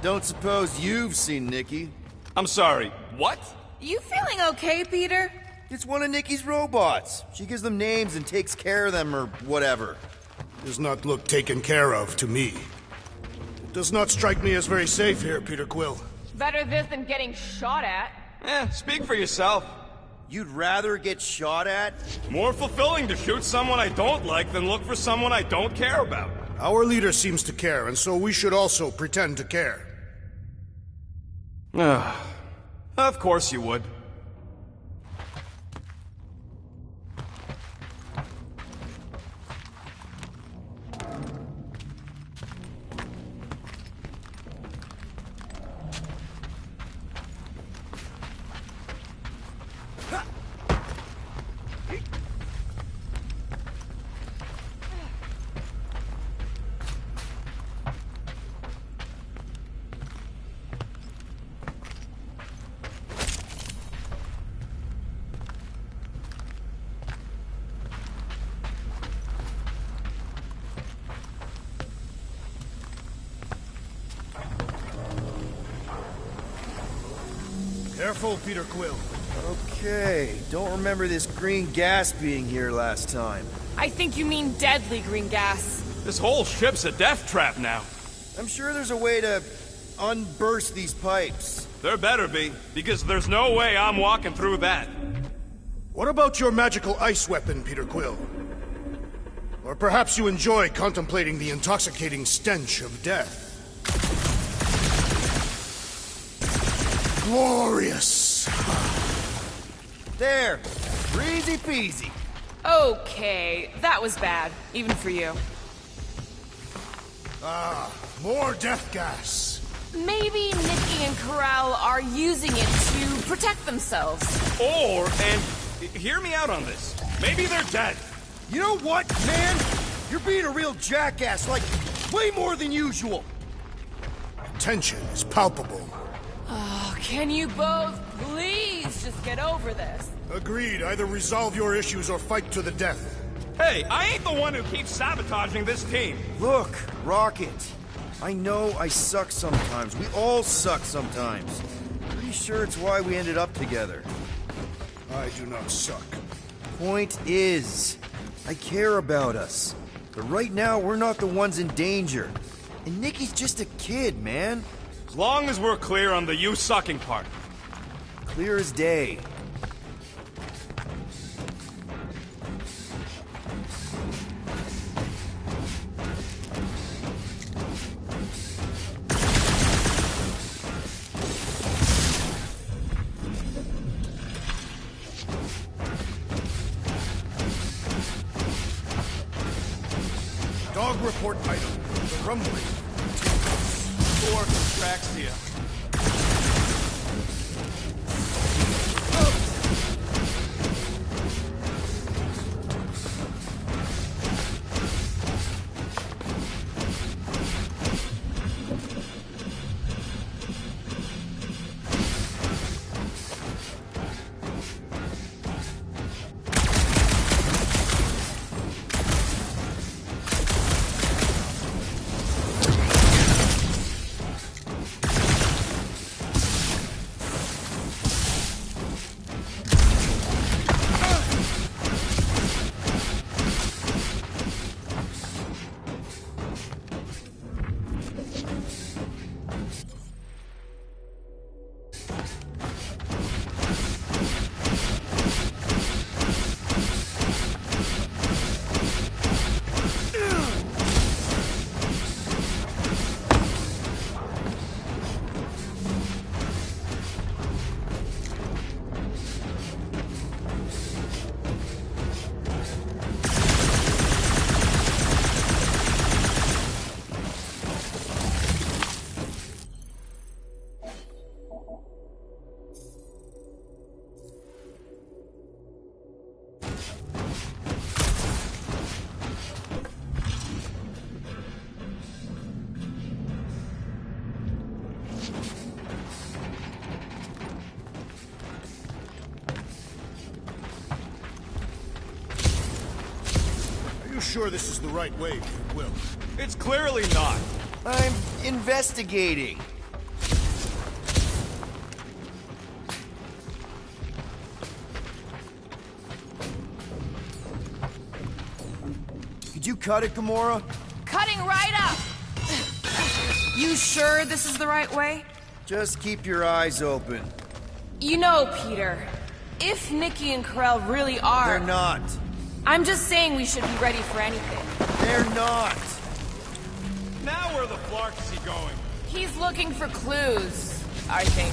Don't suppose you've seen Nikki? I'm sorry, what? You feeling okay, Peter? It's one of Nikki's robots. She gives them names and takes care of them or whatever. Does not look taken care of to me. It does not strike me as very safe here, Peter Quill. Better this than getting shot at. Speak for yourself. You'd rather get shot at? More fulfilling to shoot someone I don't like than look for someone I don't care about. Our leader seems to care, and so we should also pretend to care. Of course you would. Careful, Peter Quill. Okay, don't remember this green gas being here last time. I think you mean deadly green gas. This whole ship's a death trap now. I'm sure there's a way to unburst these pipes. There better be, because there's no way I'm walking through that. What about your magical ice weapon, Peter Quill? Or perhaps you enjoy contemplating the intoxicating stench of death? Glorious! There! Easy peasy! Okay, that was bad, even for you. More death gas! Maybe Nikki and Corral are using it to protect themselves. And hear me out on this. Maybe they're dead. You know what, man? You're being a real jackass, like, way more than usual! Tension is palpable. Oh, can you both please just get over this? Agreed. Either resolve your issues or fight to the death. Hey, I ain't the one who keeps sabotaging this team. Look, Rocket. I know I suck sometimes. We all suck sometimes. Pretty sure it's why we ended up together. I do not suck. Point is, I care about us. But right now, we're not the ones in danger. And Nikki's just a kid, man. As long as we're clear on the you sucking part. Clear as day. Dog report item. The rumbling. Or tracks to you. you sure this is the right way, Peter Quill? It's clearly not. I'm investigating. Could you cut it, Gamora? Cutting right up! You sure this is the right way? Just keep your eyes open. You know, Peter, if Nikki and Karel really are... They're not. I'm just saying we should be ready for anything. They're not. Now where the flark is he going? He's looking for clues, I think.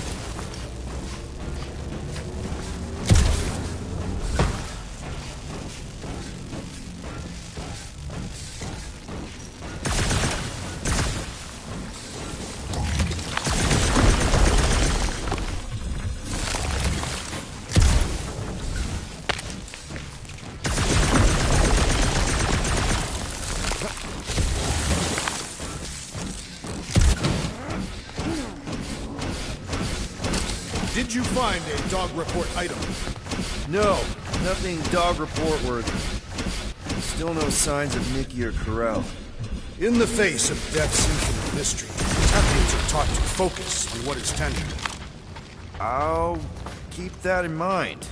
Did you find a dog report item? No, nothing dog report worthy. Still no signs of Nikki or Karel. In the face of death's infinite mystery, champions are taught to focus on what is tangible. I'll keep that in mind.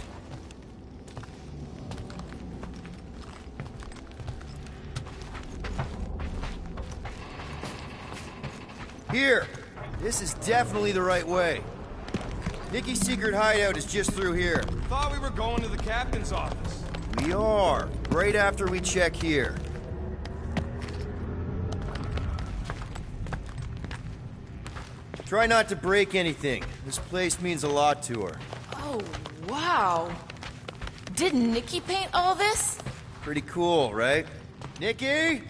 Here! This is definitely the right way. Nikki's secret hideout is just through here. Thought we were going to the captain's office. We are, right after we check here. Try not to break anything. This place means a lot to her. Oh, wow. Did Nikki paint all this? Pretty cool, right? Nikki?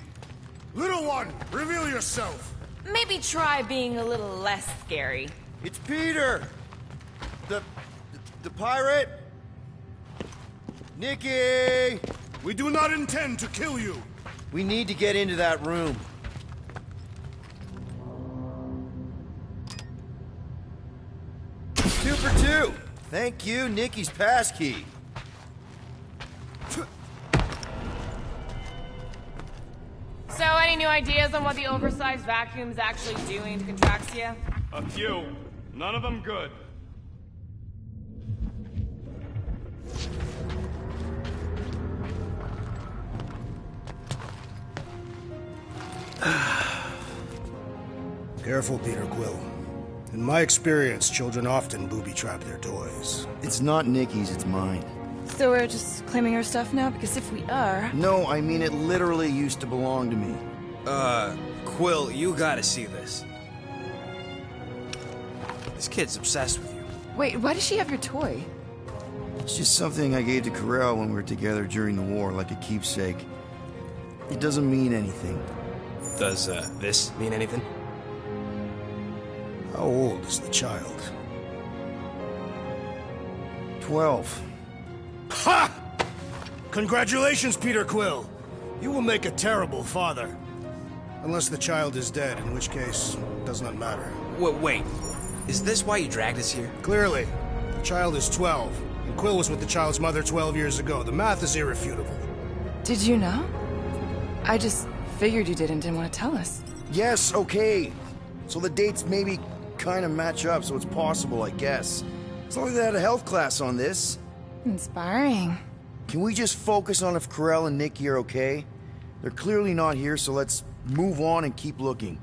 Little one, reveal yourself! Maybe try being a little less scary. It's Peter! The pirate? Nikki! We do not intend to kill you! We need to get into that room. Two for two. Thank you, Nikki's passkey. So, any new ideas on what the oversized vacuum's actually doing to Contraxia? A few. None of them good. Careful, Peter Quill. In my experience, children often booby-trap their toys. It's not Nikki's, it's mine. So we're just claiming her stuff now? Because if we are... No, I mean it literally used to belong to me. Quill, you gotta see this. This kid's obsessed with you. Wait, why does she have your toy? It's just something I gave to Karel when we were together during the war, like a keepsake. It doesn't mean anything. Does, this mean anything? How old is the child? 12. Ha! Congratulations, Peter Quill! You will make a terrible father. Unless the child is dead, in which case, it does not matter. Wait. Is this why you dragged us here? Clearly, the child is 12, and Quill was with the child's mother 12 years ago. The math is irrefutable. Did you know? I just figured you didn't want to tell us. Yes, okay. So the dates maybe kind of match up, so it's possible, I guess. As long as they had a health class on this. Inspiring. Can we just focus on if Karel and Nikki are okay? They're clearly not here, so let's move on and keep looking.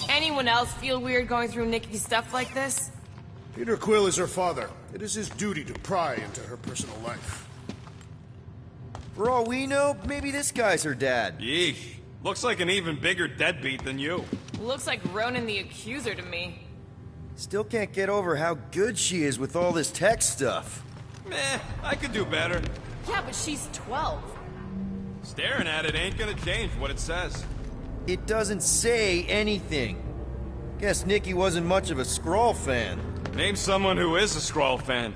Anyone else feel weird going through Nikki's stuff like this? Peter Quill is her father. It is his duty to pry into her personal life. For all we know, maybe this guy's her dad. Yeesh. Looks like an even bigger deadbeat than you. Looks like Ronan the Accuser to me. Still can't get over how good she is with all this tech stuff. Meh, I could do better. Yeah, but she's 12. Staring at it ain't gonna change what it says. It doesn't say anything. Guess Nikki wasn't much of a Skrull fan. Name someone who is a Skrull fan.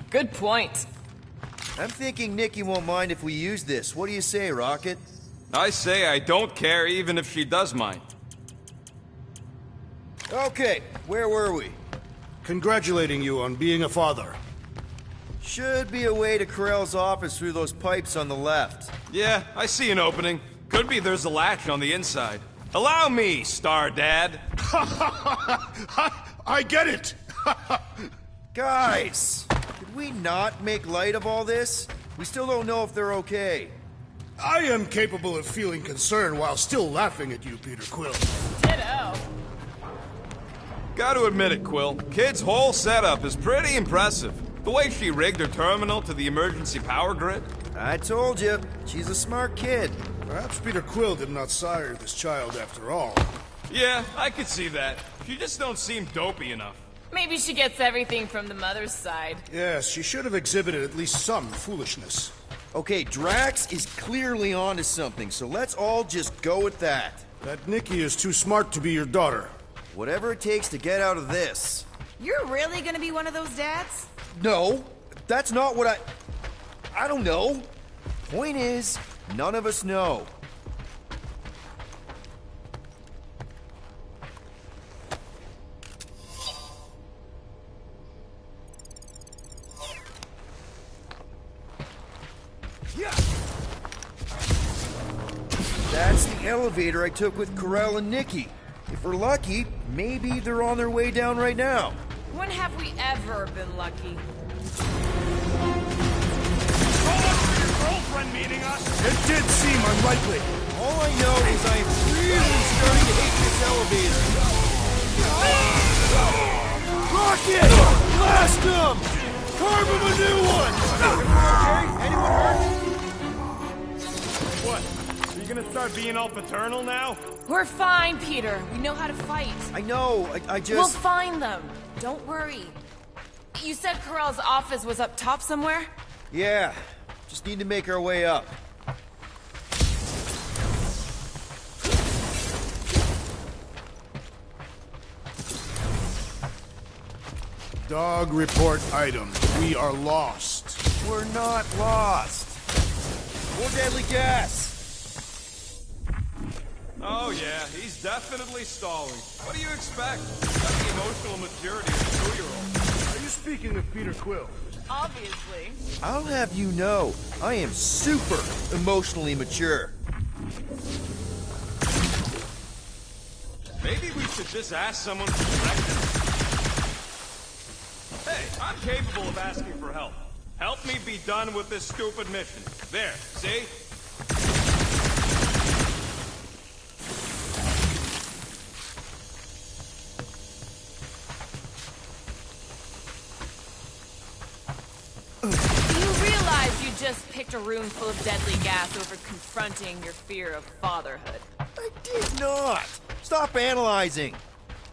Good point. I'm thinking Nikki won't mind if we use this. What do you say, Rocket? I say I don't care even if she does mind. Okay, where were we? congratulating you on being a father. Should be a way to Corell's office through those pipes on the left. Yeah, I see an opening. Could be there's a latch on the inside. Allow me, Star Dad. I get it! Guys, could we not make light of all this? We still don't know if they're okay. I am capable of feeling concern while still laughing at you, Peter Quill. Ditto. Gotta admit it, Quill. Kid's whole setup is pretty impressive. The way she rigged her terminal to the emergency power grid. I told you, she's a smart kid. Perhaps Peter Quill did not sire this child after all. Yeah, I could see that. She just don't seem dopey enough. Maybe she gets everything from the mother's side. Yes, she should have exhibited at least some foolishness. Okay, Drax is clearly onto something, so let's all just go with that. That Nikki is too smart to be your daughter. Whatever it takes to get out of this. You're really gonna be one of those dads? No, that's not what I don't know. Point is, none of us know. That's the elevator I took with Corell and Nikki. If we're lucky, maybe they're on their way down right now. When have we ever been lucky? Girlfriend meeting us? It did seem unlikely. All I know is I'm really starting to hate this elevator. Rocket! Blast him! Carve him a new one! Okay? Anyone hurt? What? Are you gonna start being all paternal now? We're fine, Peter. We know how to fight. I know, I just... We'll find them. Don't worry. You said Corell's office was up top somewhere? Yeah, just need to make our way up. Dog report item. We are lost. We're not lost. More deadly gas. Oh yeah, he's definitely stalling. What do you expect? Got the emotional maturity of a 2-year-old. Are you speaking of Peter Quill? Obviously. I'll have you know, I am super emotionally mature. Maybe we should just ask someone for directions. Hey, I'm capable of asking for help. Help me be done with this stupid mission. There, see? You realize you just picked a room full of deadly gas over confronting your fear of fatherhood. I did not. Stop analyzing.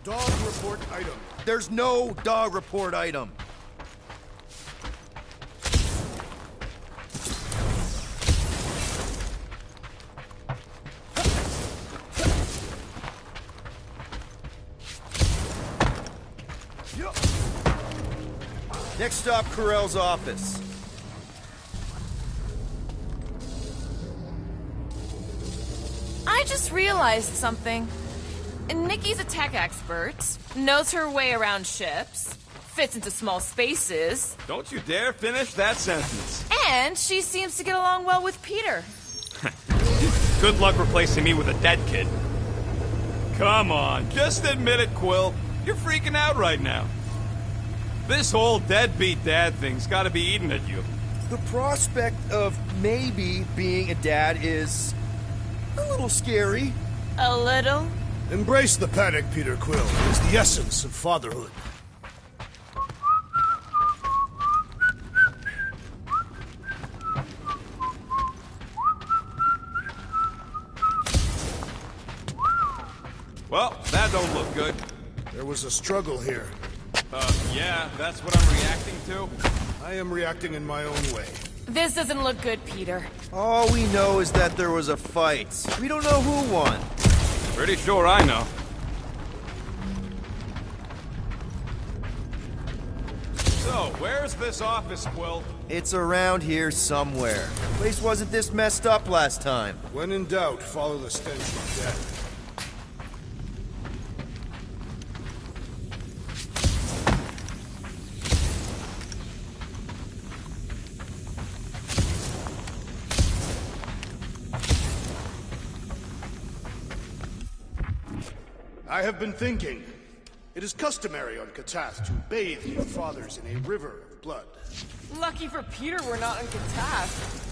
Dog report item. There's no dog report item. Next stop, Corell's office. I just realized something. Nikki's a tech expert, knows her way around ships, fits into small spaces, Don't you dare finish that sentence. and she seems to get along well with Peter. Good luck replacing me with a dead kid. Come on, just admit it, Quill. You're freaking out right now. This whole deadbeat dad thing's gotta be eating at you. The prospect of maybe being a dad is a little scary. A little? Embrace the panic, Peter Quill. It is the essence of fatherhood. Well, that don't look good. There was a struggle here. Yeah, that's what I'm reacting to. I am reacting in my own way. This doesn't look good, Peter. All we know is that there was a fight. We don't know who won. Pretty sure I know. So, where's this office, Quill? It's around here somewhere. Place wasn't this messed up last time. When in doubt, follow the stench of death. I have been thinking. It is customary on Katath to bathe your fathers in a river of blood. Lucky for Peter we're not in Katath.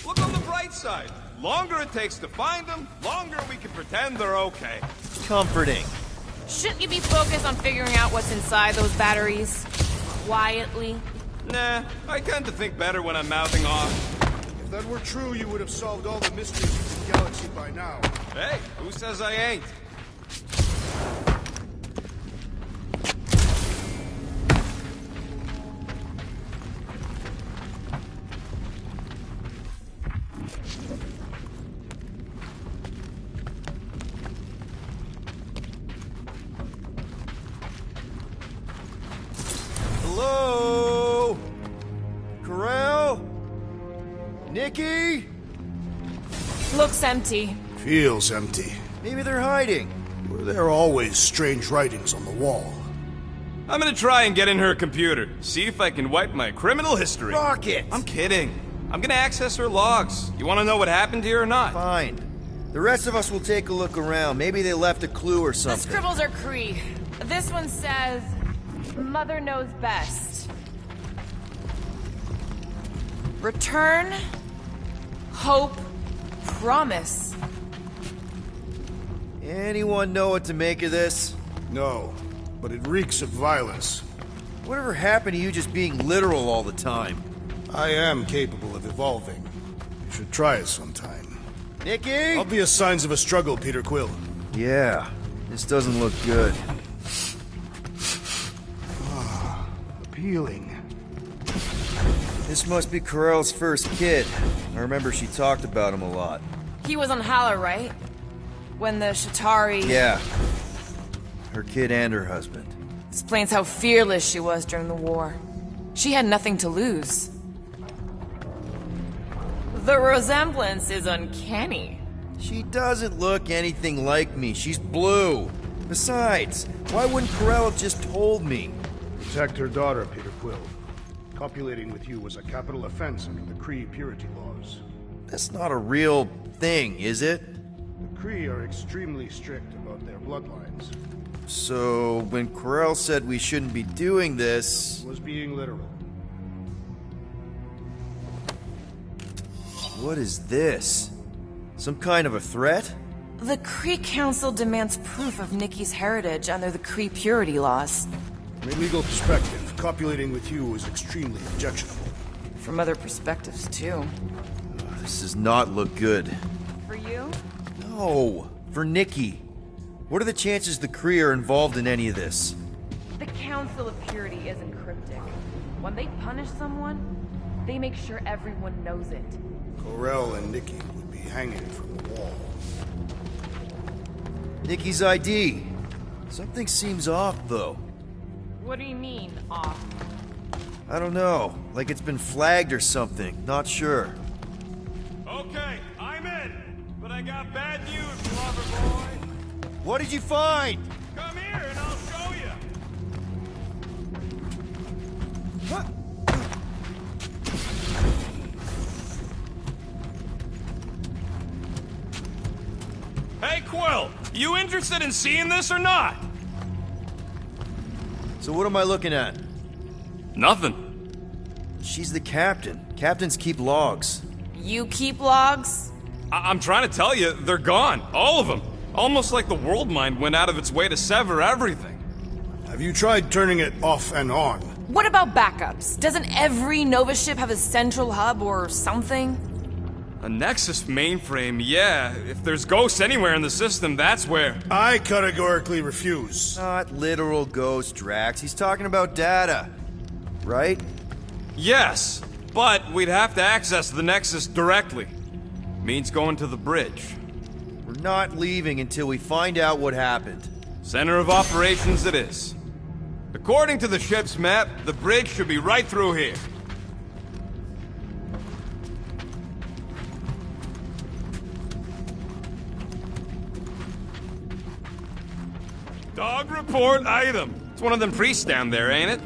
Look on the bright side. Longer it takes to find them, longer we can pretend they're okay. Comforting. Shouldn't you be focused on figuring out what's inside those batteries? Quietly? Nah, I tend to think better when I'm mouthing off. If that were true, you would have solved all the mysteries of the galaxy by now. Hey, who says I ain't? Hello? Corral? Nikki? Looks empty. Feels empty. Maybe they're hiding. Were there always strange writings on the wall? I'm gonna try and get in her computer, see if I can wipe my criminal history. Rocket! I'm kidding. I'm gonna access her logs. You wanna know what happened here or not? Fine. The rest of us will take a look around. Maybe they left a clue or The something. scribbles are Cree. This one says, Mother knows best. Return, hope, promise. Anyone know what to make of this? No, but it reeks of violence. Whatever happened to you just being literal all the time? I am capable of evolving. You should try it sometime. Nikki? Obvious signs of a struggle, Peter Quill. Yeah, this doesn't look good. Appealing. This must be Corell's first kid. I remember she talked about him a lot. He was on Hala, right? When the Shatari... Yeah. Her kid and her husband. Explains how fearless she was during the war. She had nothing to lose. The resemblance is uncanny. She doesn't look anything like me. She's blue. Besides, why wouldn't Corell have just told me? Protect her daughter, Peter Quill. Copulating with you was a capital offense under the Kree purity laws. That's not a real thing, is it? The Kree are extremely strict about their bloodlines. So, when Corell said we shouldn't be doing this... Was being literal. What is this? Some kind of a threat? The Kree Council demands proof of Nikki's heritage under the Kree purity laws. From a legal perspective, copulating with you is extremely objectionable. From other perspectives, too. This does not look good. For you? No, for Nikki. What are the chances the Kree are involved in any of this? The Council of Purity isn't cryptic. When they punish someone, they make sure everyone knows it. Corell and Nikki would be hanging from the wall. Nikki's ID. Something seems off, though. What do you mean, off? I don't know. Like it's been flagged or something. Not sure. Okay, I'm in. But I got bad news, lover boy. What did you find? Come here and I'll show you. What? Hey, Quill, you interested in seeing this or not? So what am I looking at? Nothing. She's the captain. Captains keep logs. You keep logs? I'm trying to tell you, they're gone. All of them. Almost like the world mind went out of its way to sever everything. Have you tried turning it off and on? What about backups? Doesn't every Nova ship have a central hub or something? A Nexus mainframe, yeah. If there's ghosts anywhere in the system, that's where. I categorically refuse. Not literal ghost, Drax. He's talking about data. Right? Yes, but we'd have to access the Nexus directly. Means going to the bridge. We're not leaving until we find out what happened. Center of operations it is. According to the ship's map, the bridge should be right through here. Dog report item. It's one of them priests down there, ain't it?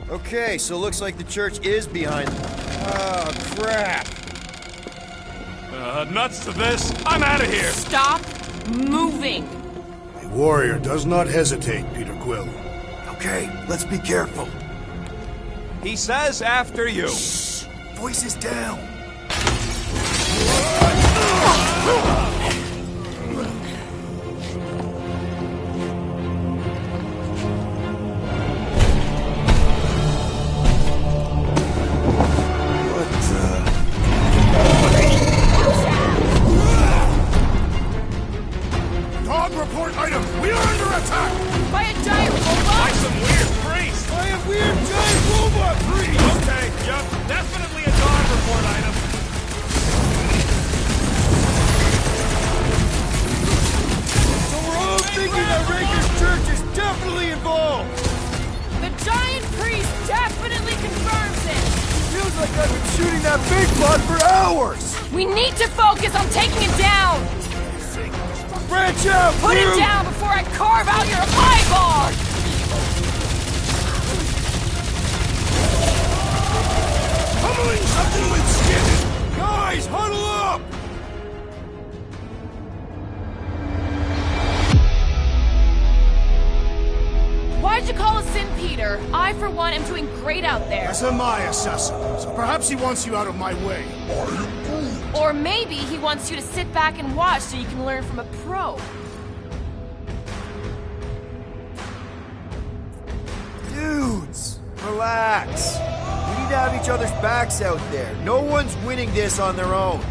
Okay, so looks like the church is behind them. Oh, crap. Nuts to this. I'm out of here. Stop moving. A warrior does not hesitate, Peter Quill. Okay, let's be careful. He says after you. Voices down. Dog report item! We are under attack! By a giant robot? By some weird priest. By a weird giant robot priest! Okay, yup, definitely a dog report item. So we're all thinking that Raker's church is definitely involved! The giant priest definitely confirms it. Feels like I've been shooting that big bud for hours! We need to focus on taking it down. Branch out, Put it Groot! down before I carve out your eyeball. Pummeling something with skin! Guys, huddle up! Why'd you call us in, Peter? I, for one, am doing great out there. That's my assassin, so perhaps he wants you out of my way. Or maybe he wants you to sit back and watch so you can learn from a pro. Dudes, relax. We need to have each other's backs out there. No one's winning this on their own.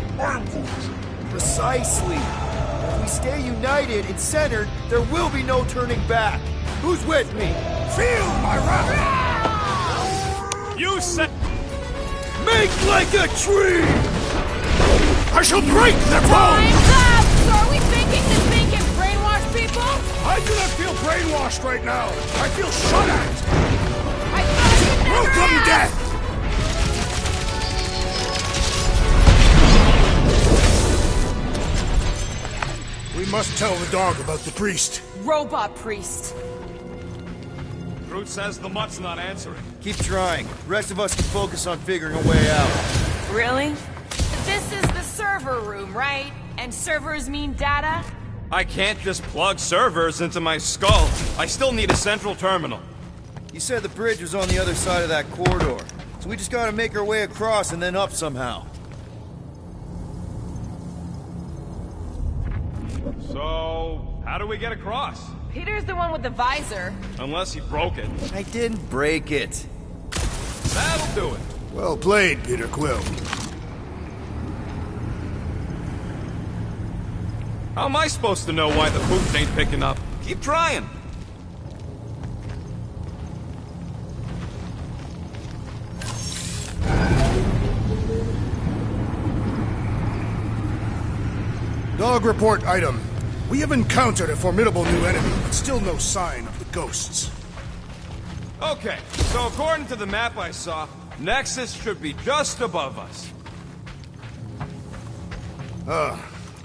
Precisely. If we stay united and centered, there will be no turning back. Who's with me? Feel my wrath! You said... Make like a tree! I shall break their bones! Time's up! So are we thinking this thing can brainwash people? I do not feel brainwashed right now. I feel shot at. I thought you never Welcome, asked. death! We must tell the dog about the priest. Robot priest. Groot says the mutt's not answering. Keep trying. The rest of us can focus on figuring a way out. Really? This is the server room, right? And servers mean data? I can't just plug servers into my skull. I still need a central terminal. You said the bridge was on the other side of that corridor. So we just gotta make our way across and then up somehow. So, how do we get across? Peter's the one with the visor. Unless he broke it. I didn't break it. That'll do it. Well played, Peter Quill. How am I supposed to know why the booth ain't picking up? Keep trying. Dog report item. We have encountered a formidable new enemy, but still no sign of the ghosts. Okay, so according to the map I saw, Nexus should be just above us.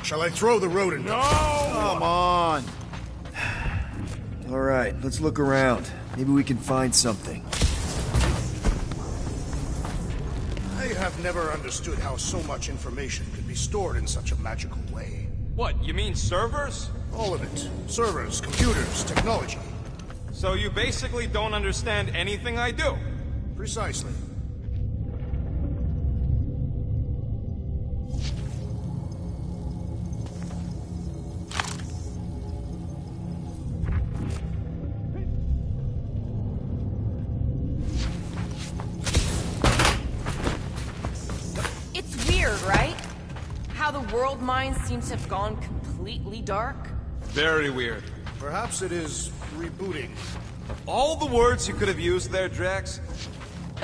Shall I throw the rodent? No! Come on. All right, let's look around. Maybe we can find something. I have never understood how so much information could be stored in such a magical way. What, you mean servers? All of it. Servers, computers, technology. So you basically don't understand anything I do? Precisely. It's weird, right? How the world mind seems to have gone completely dark. Very weird. Perhaps it is rebooting. All the words you could have used there, Drax.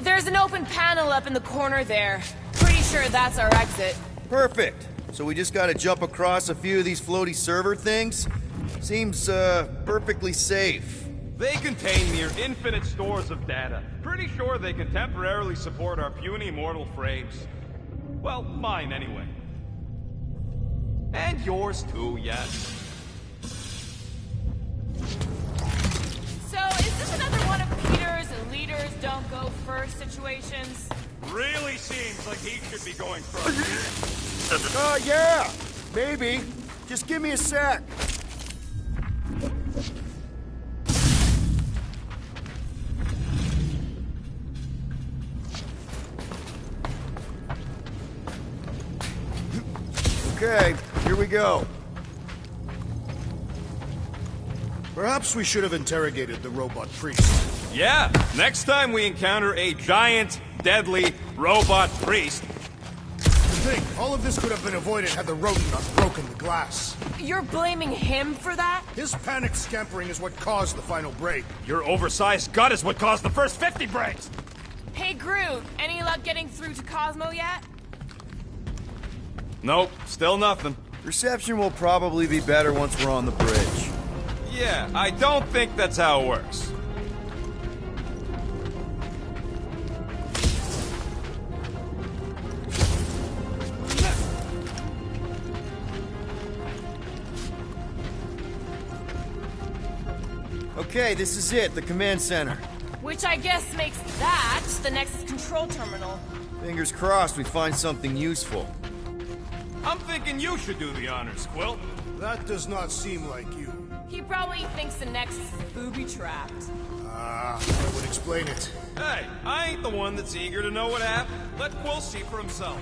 There's an open panel up in the corner there. Pretty sure that's our exit. Perfect. So we just gotta jump across a few of these floaty server things? Seems, perfectly safe. They contain near infinite stores of data. Pretty sure they can temporarily support our puny mortal frames. Well, mine anyway. And yours too, yes. situations? Really seems like he should be going first. Yeah, maybe. Just give me a sec. Okay, here we go. Perhaps we should have interrogated the robot priest. Yeah, next time we encounter a giant, deadly robot priest. Think, all of this could have been avoided had the rodent not broken the glass. You're blaming him for that? His panicked scampering is what caused the final break. Your oversized gut is what caused the first 50 breaks! Hey, Groot, any luck getting through to Cosmo yet? Nope, still nothing. Reception will probably be better once we're on the bridge. Yeah, I don't think that's how it works. Okay, this is it, the command center. Which I guess makes that the next control terminal. Fingers crossed we find something useful. I'm thinking you should do the honors, Quill. That does not seem like you. He probably thinks the next is booby-trapped. That would explain it. Hey, I ain't the one that's eager to know what happened. Let Quill see for himself.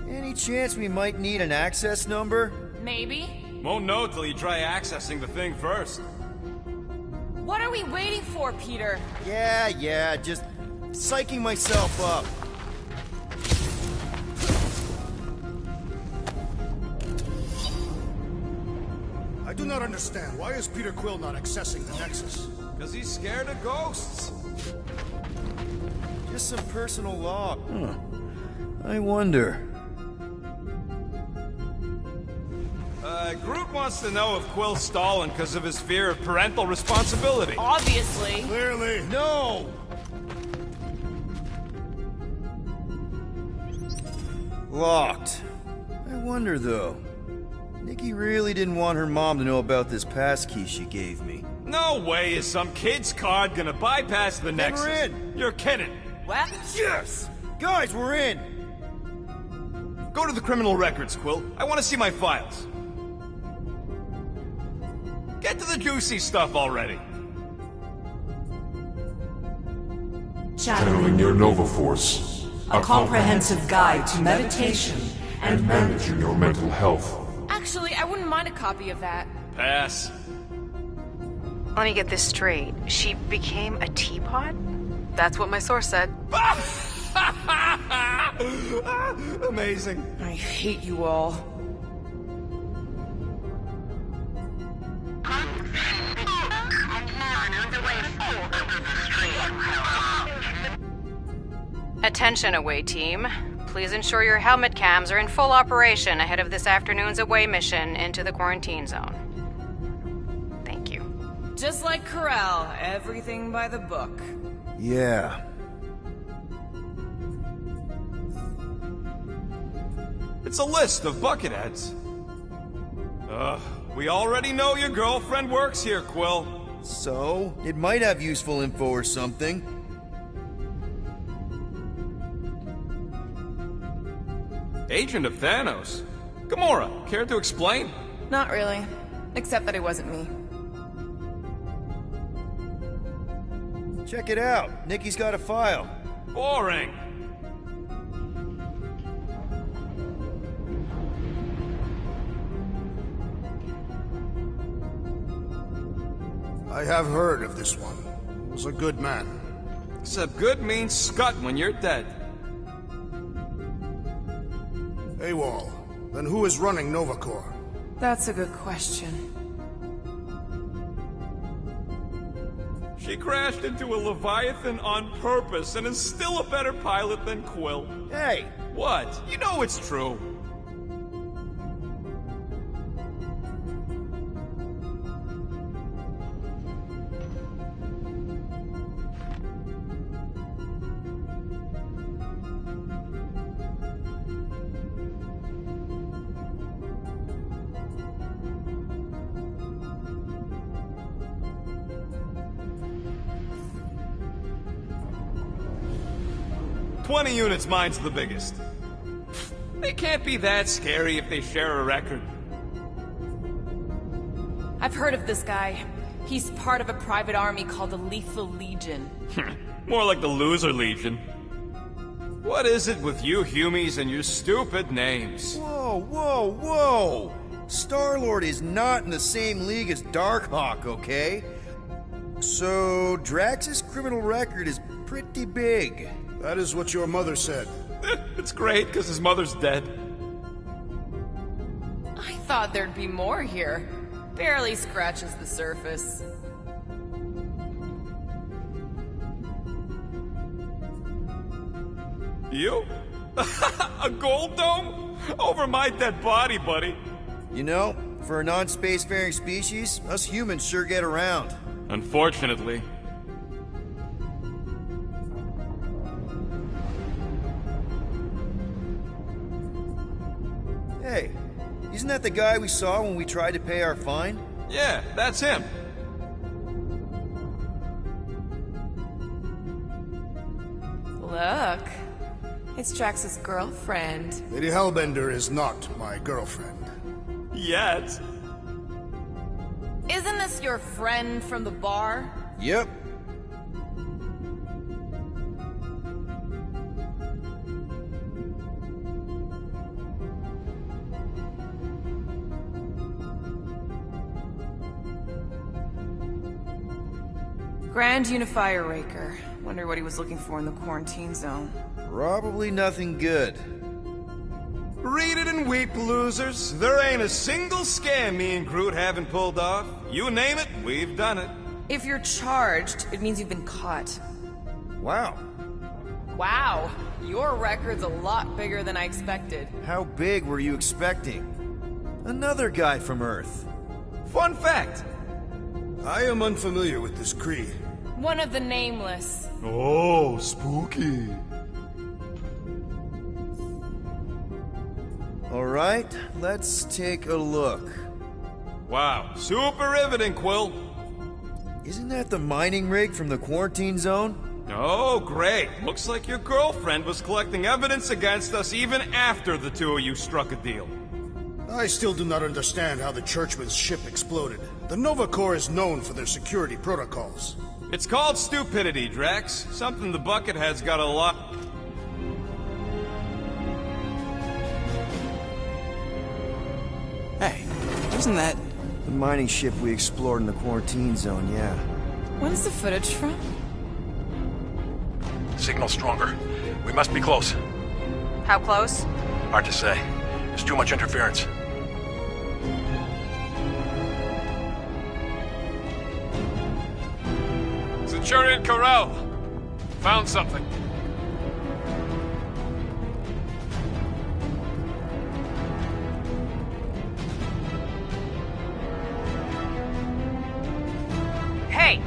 Any chance we might need an access number? Maybe. Won't know till you try accessing the thing first. What are we waiting for, Peter? Yeah, just psyching myself up. I do not understand. Why is Peter Quill not accessing the Nexus? Because he's scared of ghosts. Just some personal log. I wonder. Groot wants to know if Quill's stalling because of his fear of parental responsibility. Obviously. Clearly. No! Locked. I wonder, though. Nikki really didn't want her mom to know about this passkey she gave me. No way is some kid's card gonna bypass the Nexus. we're in. You're kidding. What? Yes! Guys, we're in! Go to the criminal records, Quill. I want to see my files. Get to the juicy stuff already. Channeling your Nova Force, a comprehensive guide to meditation and managing your mental health. Actually, I wouldn't mind a copy of that. Pass. Let me get this straight. She became a teapot? That's what my source said. Amazing. I hate you all. Attention, away team. Please ensure your helmet cams are in full operation ahead of this afternoon's away mission into the quarantine zone. Thank you. Just like Corral, everything by the book. Yeah. It's a list of bucketheads. We already know your girlfriend works here, Quill. So, it might have useful info or something. Agent of Thanos. Gamora, care to explain? Not really. Except that it wasn't me. Check it out. Nikki's got a file. Boring. I have heard of this one. He was a good man. Except good means scut when you're dead. AWOL. Then who is running Nova Corps? That's a good question. She crashed into a Leviathan on purpose and is still a better pilot than Quill. Hey! What? You know it's true. 20 units, mine's the biggest. They can't be that scary if they share a record. I've heard of this guy. He's part of a private army called the Lethal Legion. More like the Loser Legion. What is it with you Humies and your stupid names? Whoa, whoa, whoa! Star-Lord is not in the same league as Darkhawk, okay? So, Drax's criminal record is pretty big. That is what your mother said. It's great, because his mother's dead. I thought there'd be more here. Barely scratches the surface. You? A gold dome? Over my dead body, buddy. You know, for a non-spacefaring species, us humans sure get around. Unfortunately. Hey, isn't that the guy we saw when we tried to pay our fine? Yeah, that's him. Look. It's Drax's girlfriend. Lady Hellbender is not my girlfriend. Yet. Isn't this your friend from the bar? Yep. Grand Unifier Raker. Wonder what he was looking for in the quarantine zone. Probably nothing good. Read it and weep, losers. There ain't a single scam me and Groot haven't pulled off. You name it, we've done it. If you're charged, it means you've been caught. Wow. Wow, your record's a lot bigger than I expected. How big were you expecting? Another guy from Earth. Fun fact. I am unfamiliar with this creed. One of the Nameless. Oh, spooky. All right, let's take a look. Wow, super riveting, Quill. Isn't that the mining rig from the quarantine zone? Oh, great. Looks like your girlfriend was collecting evidence against us even after the two of you struck a deal. I still do not understand how the Churchman's ship exploded. The Nova Corps is known for their security protocols. It's called stupidity, Drax. Something the Buckethead's got a lot... Hey, isn't that... The mining ship we explored in the quarantine zone, yeah. When's the footage from? Signal stronger. We must be close. How close? Hard to say. There's too much interference. Centurion Corral! Found something. Hey!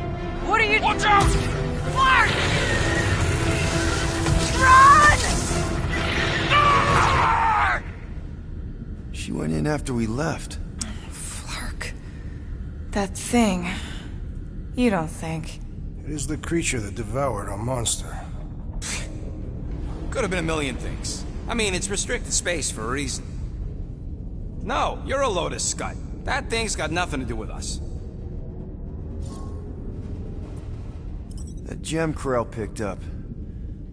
What are you— Watch out! Clark! Run! She went in after we left. Flark. That thing. You don't think. It is the creature that devoured our monster. Could have been a million things. I mean, it's restricted space for a reason. No, you're a load of scud. That thing's got nothing to do with us. That gem Corell picked up.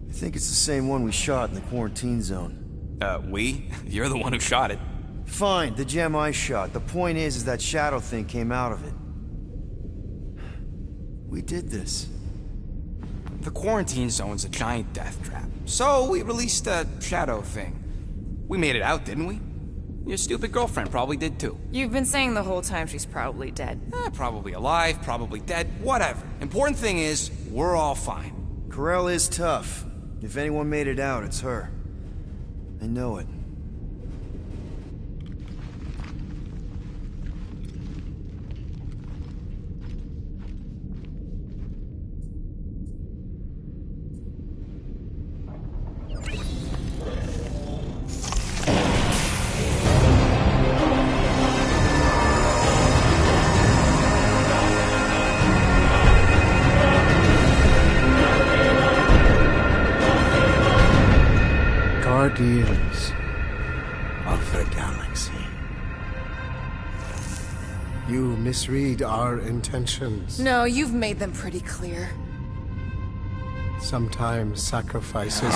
I think it's the same one we shot in the quarantine zone. We? You're the one who shot it. Fine, the gem I shot. The point is that shadow thing came out of it. We did this. The quarantine zone's a giant death trap. So we released a shadow thing. We made it out, didn't we? Your stupid girlfriend probably did too. You've been saying the whole time she's probably dead. Probably alive, probably dead, whatever. Important thing is, we're all fine. Corell is tough. If anyone made it out, it's her. I know it. You misread our intentions. No, you've made them pretty clear. Sometimes sacrifices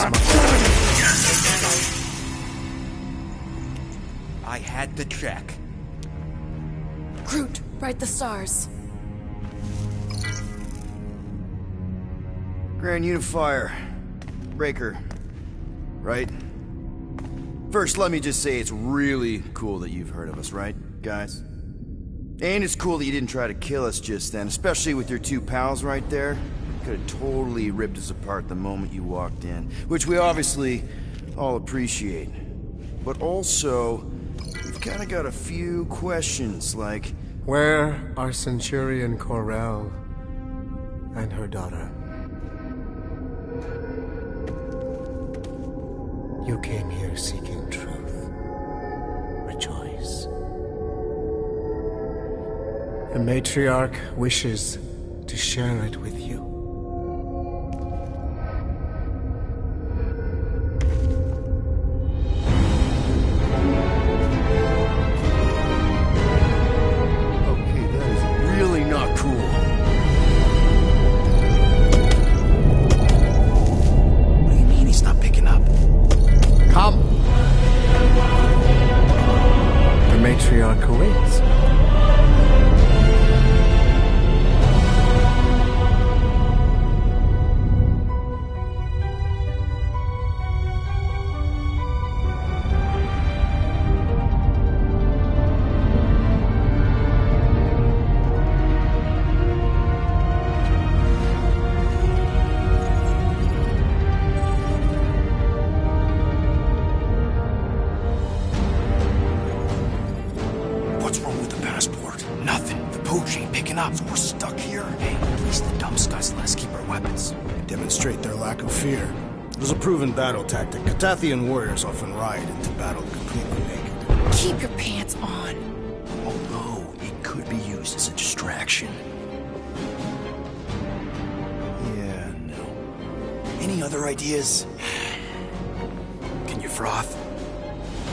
I had to check. Groot, write the stars. Grand Unifier. Breaker. Right? First, let me just say it's really cool that you've heard of us, right, guys? And it's cool that you didn't try to kill us just then, especially with your two pals right there. Could have totally ripped us apart the moment you walked in, which we obviously all appreciate. But also, we've kind of got a few questions, like... Where are Centurion Corell and her daughter? You came here seeking truth. Rejoice. The matriarch wishes to share it with you. Okay, that is really not cool. What do you mean he's not picking up? Come! The matriarch awaits. What's wrong with the passport? Nothing. The pooch ain't picking up. So we're stuck here. Hey, at least the dumb scuds let us keep our weapons. They demonstrate their lack of fear. It was a proven battle tactic. Katathian warriors often ride into battle completely naked. Keep your pants on. Although, it could be used as a distraction. Yeah, no. Any other ideas? Can you froth?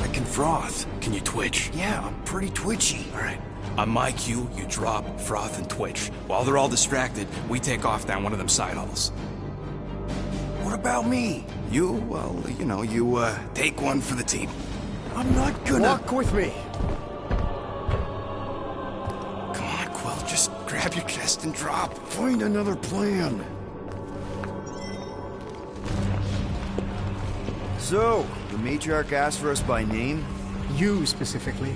I can froth. Can you twitch? Yeah, I'm pretty twitchy. All right. On my cue, you drop, froth, and twitch. While they're all distracted, we take off down one of them side halls. What about me? You, well, you know, you, take one for the team. I'm not gonna... Walk with me. Come on, Quill, just grab your chest and drop. Find another plan. So, the matriarch asked for us by name? You specifically.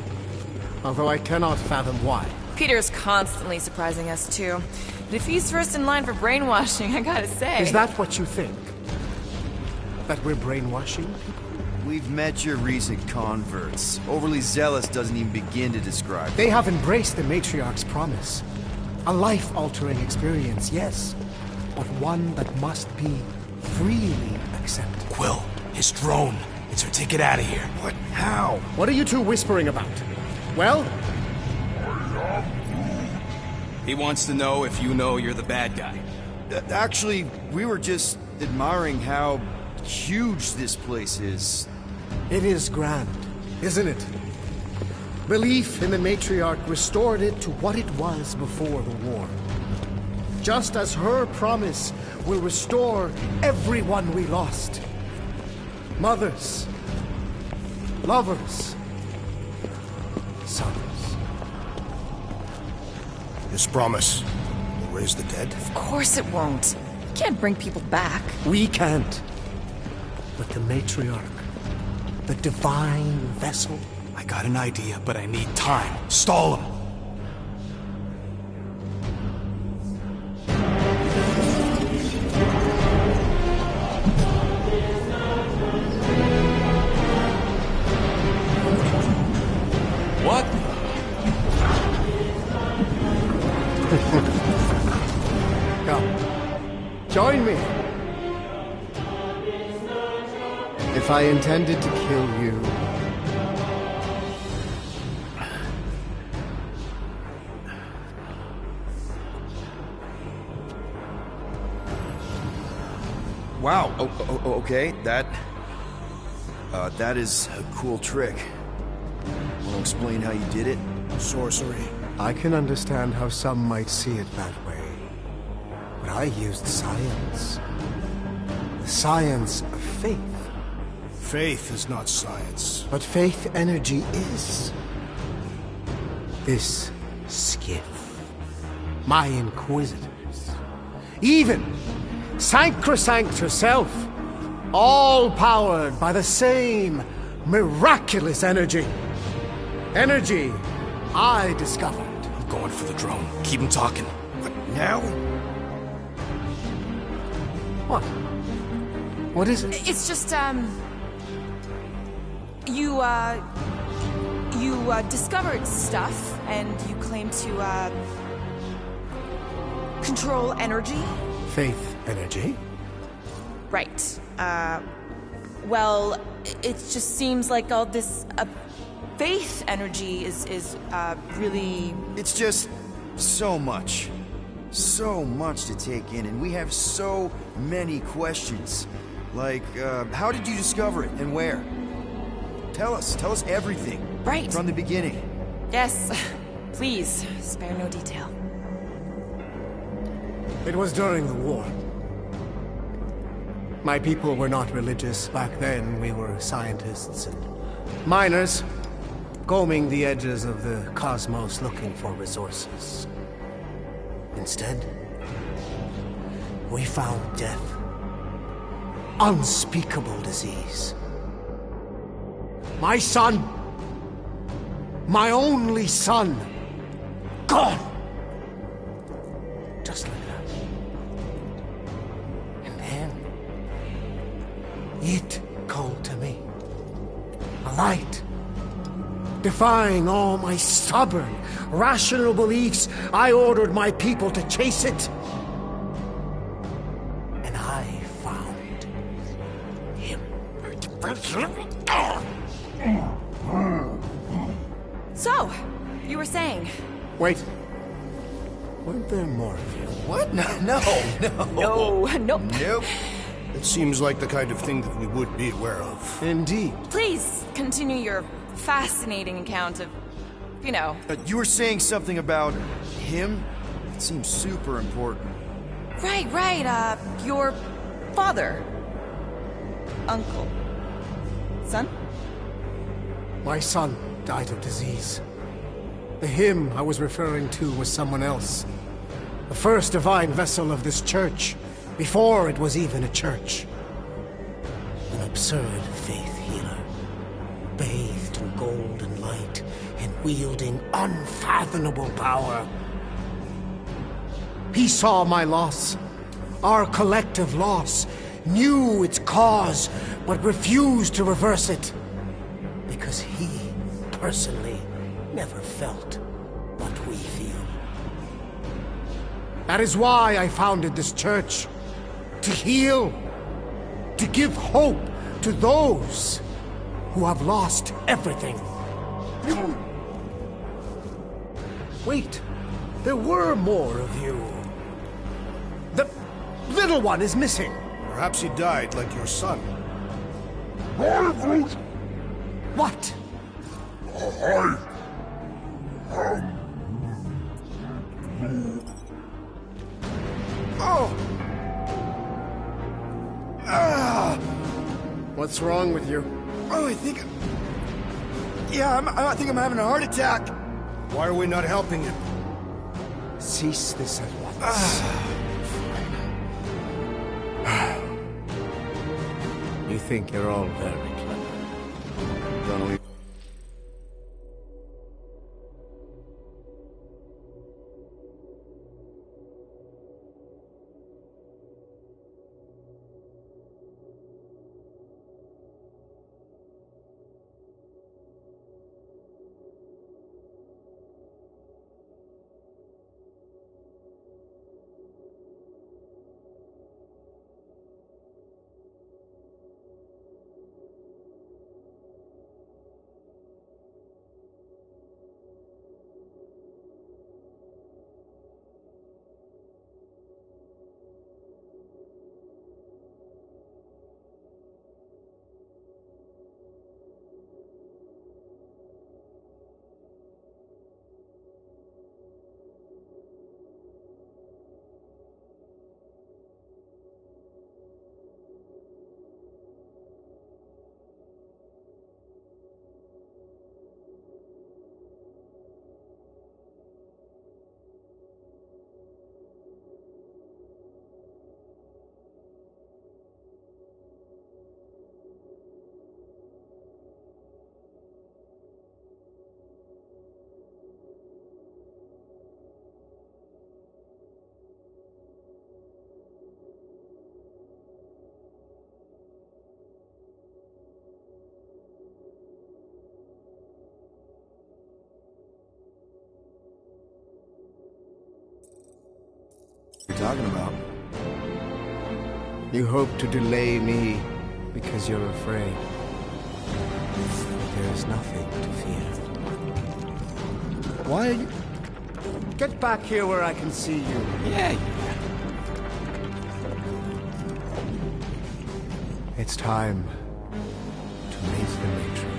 Although I cannot fathom why. Peter's constantly surprising us, too. But if he's first in line for brainwashing, I gotta say... Is that what you think? That we're brainwashing people? We've met your recent converts. Overly zealous doesn't even begin to describe. They have embraced the matriarch's promise. A life-altering experience, yes. But one that must be freely accepted. Quill, his drone. It's our ticket out of here. What? How? What are you two whispering about? Well? He wants to know if you know you're the bad guy. Actually, we were just admiring how huge this place is. It is grand, isn't it? Belief in the matriarch restored it to what it was before the war. Just as her promise will restore everyone we lost. Mothers, lovers, sons. His promise will raise the dead? Of course it won't. You can't bring people back. We can't. But the matriarch, the divine vessel. I got an idea, but I need time. Stall him. What? Come, join me. If I intended to kill you, Wow. Okay. That is a cool trick. Want to explain how you did it? Sorcery. I can understand how some might see it that way. But I used science. The science of faith. Faith is not science. But faith energy is. This skiff. My inquisitors. Even Sancrosanct herself. All powered by the same miraculous energy. Energy I discovered. I'm going for the drone. Keep him talking. What, now? What? What is it? It's just, you discovered stuff, and you claim to, control energy? Faith energy? Right. Well, it just seems like all this, faith energy is really... It's just so much. So much to take in, and we have so many questions. Like, how did you discover it, and where? Tell us everything. Right. From the beginning. Yes. Please, spare no detail. It was during the war. My people were not religious. Back then, we were scientists and miners, combing the edges of the cosmos looking for resources. Instead, we found death. Unspeakable disease. My son, my only son, gone. Just like that. And then, it called to me. A light. Defying all my stubborn, rational beliefs, I ordered my people to chase it. And I found him. So, you were saying... Wait. Weren't there more of you? What? No. Nope. Nope. It seems like the kind of thing that we would be aware of. Indeed. Please, continue your fascinating account of, you know... You were saying something about him? It seems super important. Right, your father. Uncle. Son? My son died of disease. The him I was referring to was someone else. The first divine vessel of this church, before it was even a church. An absurd faith healer, bathed in golden light and wielding unfathomable power. He saw my loss, our collective loss, knew its cause, but refused to reverse it. Because he, personally, never felt what we feel. That is why I founded this church. To heal. To give hope to those who have lost everything. Wait, there were more of you. The little one is missing. Perhaps he died like your son. What? Oh! What's wrong with you? Oh, I think... Yeah, I think I'm having a heart attack. Why are we not helping him? Cease this at once. You think you're all very clever. Don't we... you're talking about. You hope to delay me because you're afraid. There is nothing to fear. Why are you... Get back here where I can see you. Yeah. It's time to raise the matron.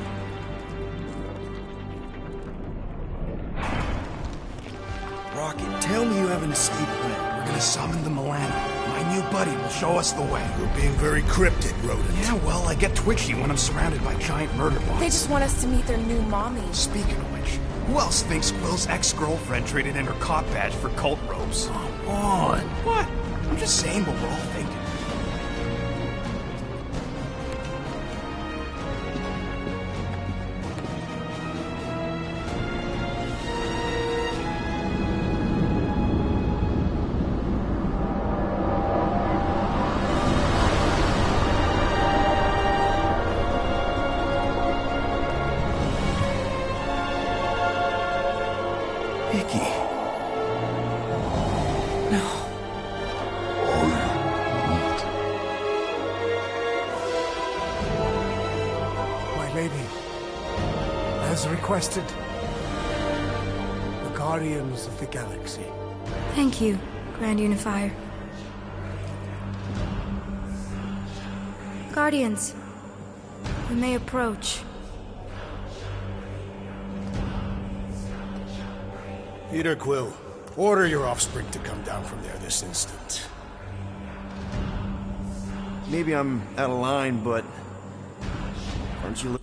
Rocket, tell me you have an escape plan. We're gonna summon the Milano. My new buddy will show us the way. You're being very cryptic, Rodent. Yeah, well, I get twitchy when I'm surrounded by giant murder bots. They just want us to meet their new mommy. Speaking of which, who else thinks Quill's ex-girlfriend traded in her cop badge for cult robes? Come on. What? I'm just saying what we're all thinking. As requested, the Guardians of the Galaxy. Thank you, Grand Unifier. Guardians, you may approach. Peter Quill, order your offspring to come down from there this instant. Maybe I'm out of line, but aren't you...